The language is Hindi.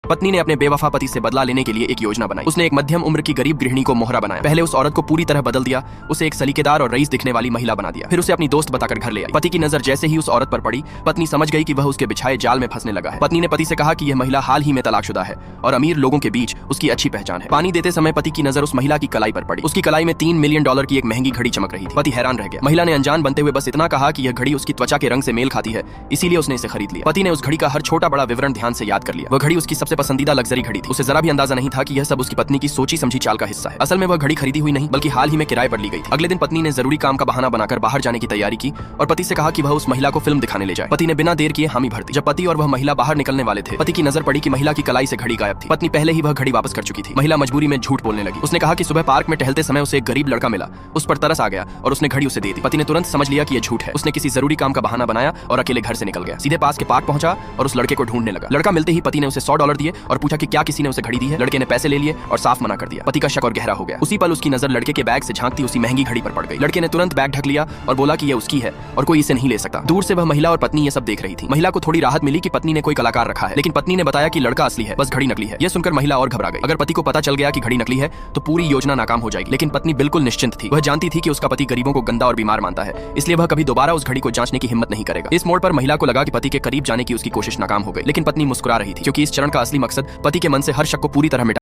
पत्नी ने अपने बेवफा पति से बदला लेने के लिए एक योजना बनाई। उसने एक मध्यम उम्र की गरीब गृहिणी को मोहरा बनाया। पहले उस औरत को पूरी तरह बदल दिया, उसे एक सलीकेदार और रईस दिखने वाली महिला बना दिया। फिर उसे अपनी दोस्त बताकर घर ले आई। पति की नजर जैसे ही उस औरत पर पड़ी, पत्नी समझ गई कि वह उसके बिछाए जाल में फंसने लगा है। पत्नी ने पति से कहा कि यह महिला हाल ही में तलाकशुदा है और अमीर लोगों के बीच उसकी अच्छी पहचान है। पानी देते समय पति की नजर उस महिला की कलाई पर पड़ी। उसकी कलाई में $3 मिलियन की एक महंगी घड़ी चमक रही थी। पति हैरान रह गया। महिला ने अनजान बनते हुए बस इतना कहा कि यह घड़ी उसकी त्वचा के रंग से मेल खाती है, इसीलिए उसने इसे खरीद लिया। पति ने उस घड़ी का हर छोटा बड़ा विवरण ध्यान से याद कर लिया। वह घड़ी उसकी सबसे पसंदीदा लग्जरी घड़ी थी। उसे जरा भी अंदाजा नहीं था कि यह सब उसकी पत्नी की सोची समझी चाल का हिस्सा है। असल में वह घड़ी खरीदी हुई नहीं बल्कि हाल ही में किराए पर ली गई थी। अगले दिन पत्नी ने जरूरी काम का बहाना बनाकर बाहर जाने की तैयारी की और पति से कहा कि वह उस महिला को फिल्म दिखाने ले जाए। पति ने बिना देर किए हामी भर दी। जब पति और वह महिला बाहर निकलने वाले थे, पति की नजर पड़ी कि महिला की कलाई से घड़ी गायब थी। पत्नी पहले ही वह घड़ी वापस कर चुकी थी। महिला मजबूरी में झूठ बोलने लगी। उसने कहा कि सुबह पार्क में टहलते समय उसे एक गरीब लड़का मिला, उस पर तरस आ गया और उसने घड़ी उसे दे दी। पति ने तुरंत समझ लिया कि यह झूठ है। उसने किसी जरूरी काम का बहाना बनाया और अकेले घर से निकल गया। सीधे पास के पार्क पहुंचा और उस लड़के को ढूंढने लगा। लड़का मिलते ही पति ने उसे $100 दिए और पूछा कि क्या किसी ने उसे घड़ी दी है। लड़के ने पैसे ले लिए और साफ मना कर दिया। पति का शक और गहरा हो गया। उसी पल उसकी नजर लड़के के बैग से झांकती उसी महंगी घड़ी पर पड़ गई। लड़के ने तुरंत बैग ढक लिया और बोला कि यह उसकी है और कोई इसे नहीं ले सकता। दूर से वह महिला और पत्नी ये सब देख रही थी। महिला को थोड़ी राहत मिली कि पत्नी ने कोई कलाकार रखा है, लेकिन पत्नी ने बताया कि लड़का असली है, बस घड़ी नकली है। यह सुनकर महिला और घबरा गई। अगर पति को पता चल गया कि घड़ी नकली है तो पूरी योजना नाकाम हो जाएगी। लेकिन पत्नी बिल्कुल निश्चिंत थी। वह जानती थी कि उसका पति गरीबों को गंदा और बीमार मानता है, इसलिए वह कभी दोबारा उस घड़ी को जांचने की हिम्मत नहीं करेगा। इस मोड़ पर महिला को लगा कि पति के करीब जाने की उसकी कोशिश नाकाम हो गई, लेकिन पत्नी मुस्कुरा रही थी क्योंकि इस चरण का असली मकसद पति के मन से हर शक को पूरी तरह मिटाना